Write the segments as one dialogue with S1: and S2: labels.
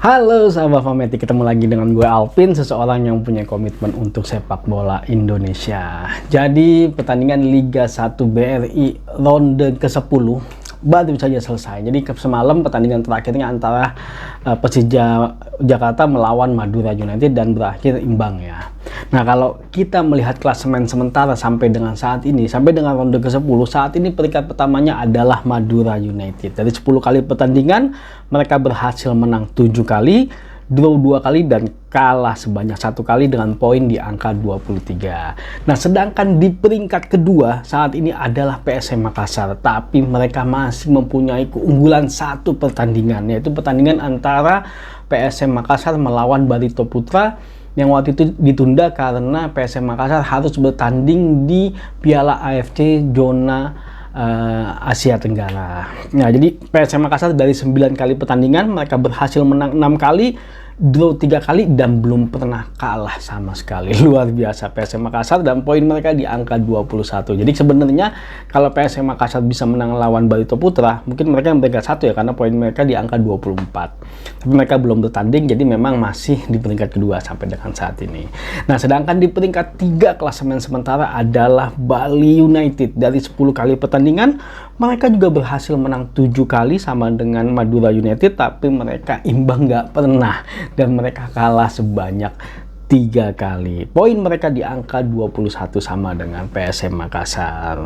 S1: Halo sahabat Famatic, ketemu lagi dengan gue Alvin, seseorang yang punya komitmen untuk sepak bola Indonesia. Jadi pertandingan Liga 1 BRI ronde ke-10 baru saja selesai. Jadi semalam pertandingan terakhirnya antara Persija Jakarta melawan Madura United dan berakhir imbang ya. Nah, kalau kita melihat klasemen sementara sampai dengan saat ini, sampai dengan ronde ke-10, saat ini peringkat pertamanya adalah Madura United. Dari 10 kali pertandingan, mereka berhasil menang 7 kali, draw 2 kali, dan kalah sebanyak 1 kali dengan poin di angka 23. Nah, sedangkan di peringkat kedua saat ini adalah PSM Makassar, tapi mereka masih mempunyai keunggulan satu pertandingan, yaitu pertandingan antara PSM Makassar melawan Barito Putra yang waktu itu ditunda karena PSM Makassar harus bertanding di Piala AFC zona Asia Tenggara. Nah, jadi PSM Makassar dari 9 kali pertandingan mereka berhasil menang 6 kali, draw 3 kali, dan belum pernah kalah sama sekali. Luar biasa PSM Makassar, dan poin mereka di angka 21. Jadi sebenarnya kalau PSM Makassar bisa menang lawan Barito Putra, mungkin mereka yang peringkat 1 ya, karena poin mereka di angka 24. Tapi mereka belum bertanding, jadi memang masih di peringkat kedua sampai dengan saat ini. Nah, sedangkan di peringkat 3 klasemen sementara adalah Bali United. Dari 10 kali pertandingan, mereka juga berhasil menang 7 kali sama dengan Madura United, tapi mereka imbang nggak pernah, dan mereka kalah sebanyak 3 kali. Poin mereka di angka 21 sama dengan PSM Makassar.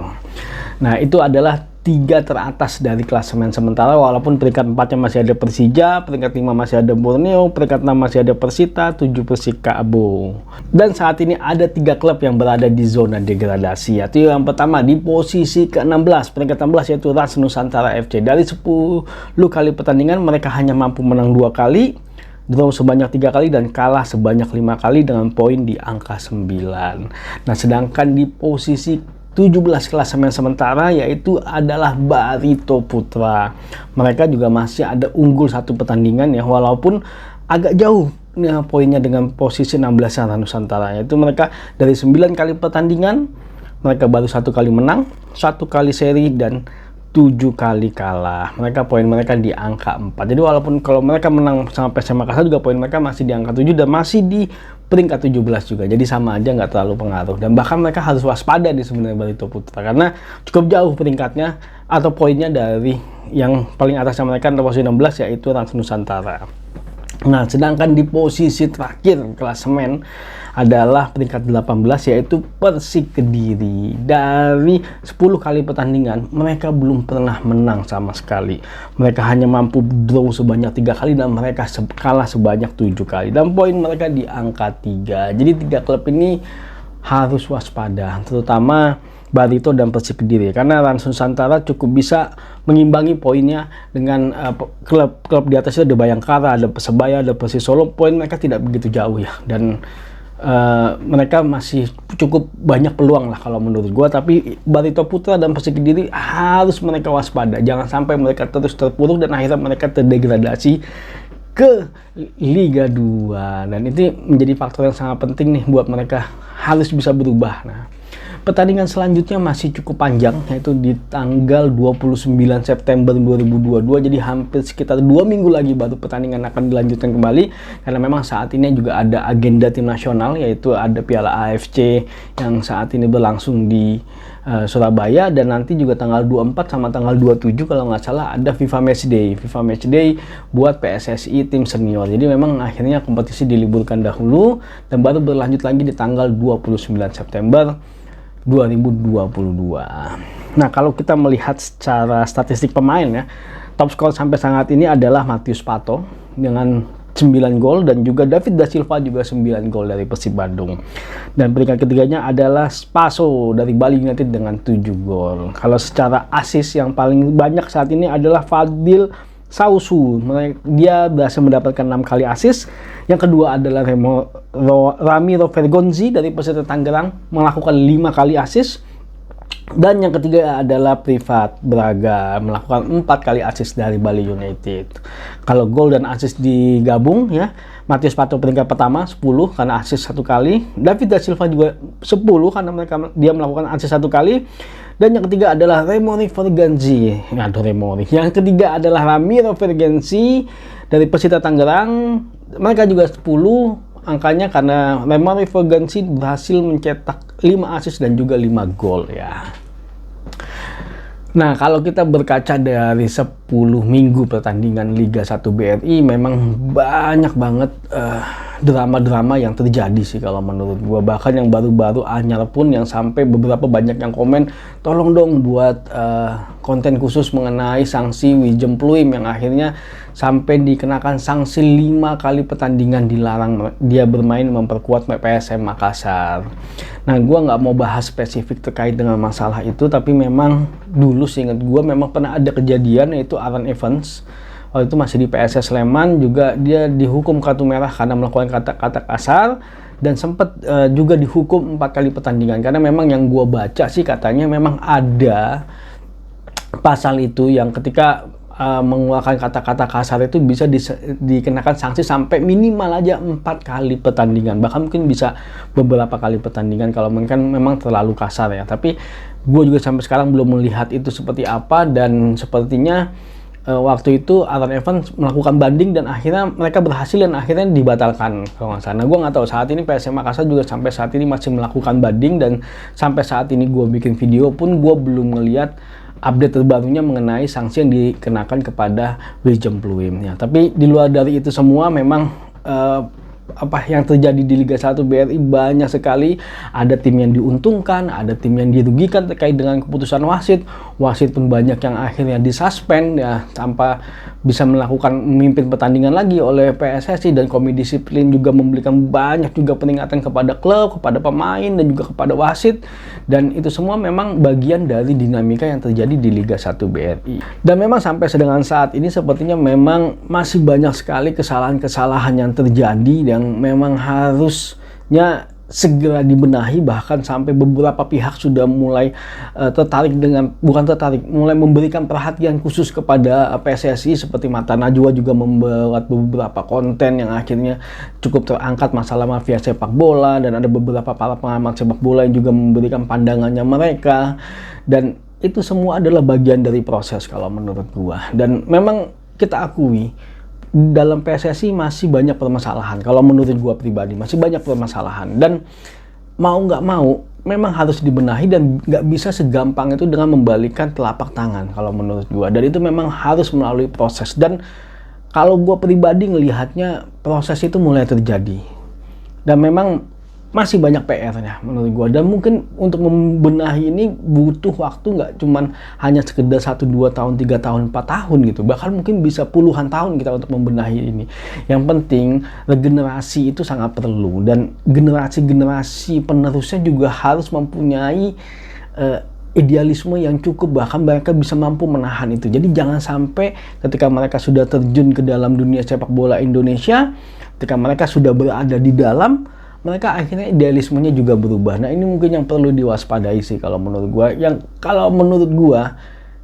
S1: Nah, itu adalah 3 teratas dari klasemen sementara, walaupun peringkat 4-nya masih ada Persija, peringkat 5 masih ada Borneo, peringkat 6 masih ada Persita, 7 Persikabo. Dan saat ini ada 3 klub yang berada di zona degradasi, yaitu yang pertama di posisi ke-16, peringkat 16, yaitu Rans Nusantara FC. Dari 10 kali pertandingan mereka hanya mampu menang 2 kali, draw sebanyak 3 kali, dan kalah sebanyak 5 kali dengan poin di angka 9. Nah, sedangkan di posisi 17 klasemen sementara yaitu adalah Barito Putra. Mereka juga masih ada unggul 1 pertandingan ya, walaupun agak jauh ya, poinnya dengan posisi 16 Nusantara, yaitu mereka dari 9 kali pertandingan mereka baru 1 kali menang, 1 kali seri, dan 7 kali kalah. Poin mereka di angka 4. Jadi walaupun kalau mereka menang sama PSM Makassar juga poin mereka masih di angka 7 dan masih di peringkat 17 juga. Jadi sama aja, nggak terlalu pengaruh. Dan bahkan mereka harus waspada di sebenarnya Barito Putra karena cukup jauh peringkatnya atau poinnya dari yang paling atasnya mereka atau posisi 16 yaitu Rans Nusantara. Nah, sedangkan di posisi terakhir klasemen adalah peringkat 18 yaitu Persik Kediri. Dari 10 kali pertandingan mereka belum pernah menang sama sekali. Mereka hanya mampu draw sebanyak 3 kali dan mereka kalah sebanyak 7 kali. Dan poin mereka di angka 3. Jadi 3 klub ini harus waspada, terutama Barito dan Persik Kediri, karena Rans Nusantara cukup bisa mengimbangi poinnya dengan klub-klub di atasnya. Ada Bayangkara, ada Persebaya, ada Persis Solo. Poin mereka tidak begitu jauh ya, dan mereka masih cukup banyak peluang lah kalau menurut gua. Tapi Barito Putra dan Persik Kediri harus mereka waspada, jangan sampai mereka terus terpuruk dan akhirnya mereka terdegradasi ke Liga 2, dan itu menjadi faktor yang sangat penting nih buat mereka, harus bisa berubah. Nah, pertandingan selanjutnya masih cukup panjang, yaitu di tanggal 29 September 2022. Jadi hampir sekitar 2 minggu lagi baru pertandingan akan dilanjutkan kembali, karena memang saat ini juga ada agenda tim nasional, yaitu ada Piala AFC yang saat ini berlangsung di Surabaya, dan nanti juga tanggal 24 sama tanggal 27 kalau nggak salah ada FIFA Match Day buat PSSI tim senior. Jadi memang akhirnya kompetisi diliburkan dahulu dan baru berlanjut lagi di tanggal 29 September 2022. Nah, kalau kita melihat secara statistik pemain ya, top skor sampai saat ini adalah Matius Pato dengan 9 gol, dan juga David Da Silva juga 9 gol dari Persib Bandung. Dan peringkat ketiganya adalah Spaso dari Bali United dengan 7 gol. Kalau secara assist yang paling banyak saat ini adalah Fadil Sausu. Dia berhasil mendapatkan 6 kali assist. Yang kedua adalah Ramiro Vergonzi dari Persita Tangerang melakukan 5 kali assist. Dan yang ketiga adalah Privat Braga, melakukan 4 kali assist dari Bali United. Kalau gol dan assist digabung ya, Matius Pato peringkat pertama 10 karena assist 1 kali. David da Silva juga 10 karena dia melakukan assist 1 kali. Dan yang ketiga adalah Remori Ferganzi. Aduh, Remori. Yang ketiga adalah Ramiro Ferganzi dari Persita Tangerang. Mereka juga 10 angkanya karena Remori Ferganzi berhasil mencetak 5 assist dan juga 5 gol ya. Nah, kalau kita berkaca dari 10 minggu pertandingan Liga 1 BRI, memang banyak banget drama-drama yang terjadi sih kalau menurut gua. Bahkan yang baru-baru anyar pun yang sampai beberapa banyak yang komen, tolong dong buat konten khusus mengenai sanksi Wijem Pluim yang akhirnya sampai dikenakan sanksi 5 kali pertandingan dilarang dia bermain memperkuat PSM Makassar. Nah, gue nggak mau bahas spesifik terkait dengan masalah itu, tapi memang dulu seingat gue memang pernah ada kejadian, yaitu Aaron Evans. Waktu itu masih di PSS Sleman, juga dia dihukum kartu merah karena melakukan kata-kata kasar, dan sempat juga dihukum 4 kali pertandingan. Karena memang yang gue baca sih katanya memang ada pasal itu yang ketika mengeluarkan kata-kata kasar itu bisa dikenakan sanksi sampai minimal aja 4 kali pertandingan, bahkan mungkin bisa beberapa kali pertandingan kalau mungkin memang terlalu kasar ya. Tapi gue juga sampai sekarang belum melihat itu seperti apa, dan sepertinya waktu itu Aaron Evans melakukan banding dan akhirnya mereka berhasil dan akhirnya dibatalkan kalau nggak salah. Nah, gue nggak tahu saat ini PSM Makassar juga sampai saat ini masih melakukan banding, dan sampai saat ini gue bikin video pun gue belum melihat update terbarunya mengenai sanksi yang dikenakan kepada Wijem Pluim ya. Tapi di luar dari itu semua memang apa yang terjadi di Liga 1 BRI banyak sekali. Ada tim yang diuntungkan, ada tim yang dirugikan terkait dengan keputusan wasit. Wasit pun banyak yang akhirnya disuspend ya, tanpa bisa memimpin pertandingan lagi oleh PSSI, dan Komisi Disiplin juga memberikan banyak juga peringatan kepada klub, kepada pemain, dan juga kepada wasit. Dan itu semua memang bagian dari dinamika yang terjadi di Liga 1 BRI. Dan memang sampai sedang saat ini sepertinya memang masih banyak sekali kesalahan-kesalahan yang terjadi yang memang harusnya segera dibenahi, bahkan sampai beberapa pihak sudah mulai mulai memberikan perhatian khusus kepada PSSI, seperti Mata Najwa juga membuat beberapa konten yang akhirnya cukup terangkat masalah mafia sepak bola, dan ada beberapa para pengamat sepak bola yang juga memberikan pandangannya mereka, dan itu semua adalah bagian dari proses kalau menurut gua. Dan memang kita akui dalam PSSI masih banyak permasalahan. Kalau menurut gua pribadi masih banyak permasalahan, dan mau nggak mau memang harus dibenahi, dan nggak bisa segampang itu dengan membalikan telapak tangan kalau menurut gua. Dan itu memang harus melalui proses, dan kalau gua pribadi ngelihatnya proses itu mulai terjadi, dan memang masih banyak PR-nya menurut gua. Dan mungkin untuk membenahi ini butuh waktu, nggak cuman hanya sekedar 1, 2 tahun, 3 tahun, 4 tahun gitu. Bahkan mungkin bisa puluhan tahun kita untuk membenahi ini. Yang penting regenerasi itu sangat perlu, dan generasi-generasi penerusnya juga harus mempunyai idealisme yang cukup, bahkan mereka bisa mampu menahan itu. Jadi jangan sampai ketika mereka sudah terjun ke dalam dunia sepak bola Indonesia, ketika mereka sudah berada di dalam, mereka akhirnya idealismenya juga berubah. Nah, ini mungkin yang perlu diwaspadai sih kalau menurut gua. Kalau menurut gua,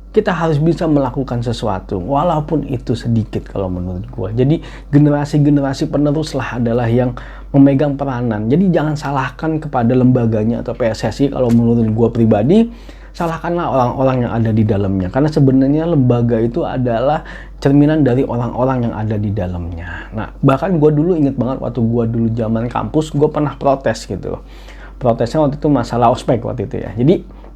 S1: kita harus bisa melakukan sesuatu walaupun itu sedikit kalau menurut gua. Jadi generasi-generasi peneruslah adalah yang memegang peranan. Jadi jangan salahkan kepada lembaganya atau PSSI. Kalau menurut gua pribadi, salahkanlah orang-orang yang ada di dalamnya, karena sebenarnya lembaga itu adalah cerminan dari orang-orang yang ada di dalamnya. Nah, bahkan gue dulu inget banget waktu gue dulu zaman kampus, gue pernah protes gitu. Protesnya waktu itu masalah ospek waktu itu ya. Jadi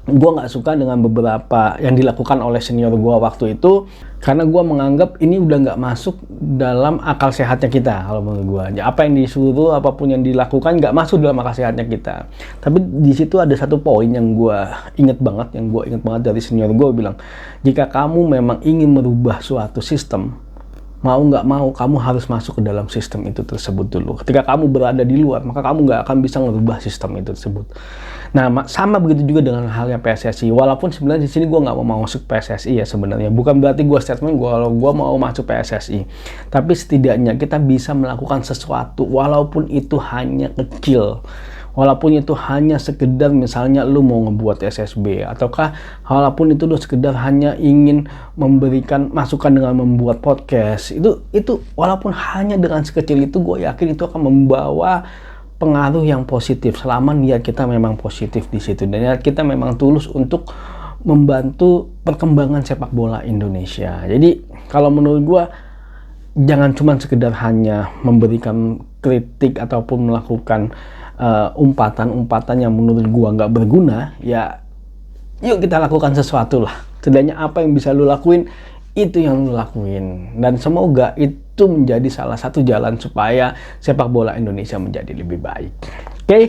S1: gue nggak suka dengan beberapa yang dilakukan oleh senior gue waktu itu, karena gue menganggap ini udah nggak masuk dalam akal sehatnya kita kalau menurut gue. Apa yang disuruh, apapun yang dilakukan nggak masuk dalam akal sehatnya kita. Tapi di situ ada satu poin yang gue inget banget dari senior gue bilang, jika kamu memang ingin merubah suatu sistem, mau nggak mau kamu harus masuk ke dalam sistem itu tersebut dulu. Ketika kamu berada di luar, maka kamu nggak akan bisa merubah sistem itu tersebut. Nah, sama begitu juga dengan halnya PSSI. Walaupun sebenarnya di sini gue nggak mau masuk PSSI ya sebenarnya. Bukan berarti gue statement kalau gue mau masuk PSSI. Tapi setidaknya kita bisa melakukan sesuatu walaupun itu hanya kecil. walaupun itu hanya sekedar misalnya lu mau ngebuat SSB, ataukah walaupun itu lu sekedar hanya ingin memberikan masukan dengan membuat podcast, itu walaupun hanya dengan sekecil itu, gue yakin itu akan membawa pengaruh yang positif selama niat kita memang positif di situ dan niat kita memang tulus untuk membantu perkembangan sepak bola Indonesia. Jadi kalau menurut gue, jangan cuma sekedar hanya memberikan kritik ataupun melakukan umpatan-umpatan yang menurut gua nggak berguna. Ya yuk kita lakukan sesuatu lah. Setidaknya apa yang bisa lu lakuin, itu yang lu lakuin. Dan semoga itu menjadi salah satu jalan supaya sepak bola Indonesia menjadi lebih baik. Oke?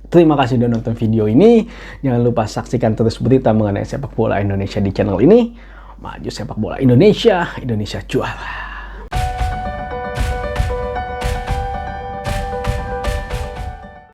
S1: Terima kasih udah nonton video ini. Jangan lupa saksikan terus berita mengenai sepak bola Indonesia di channel ini. Maju sepak bola Indonesia, Indonesia juara.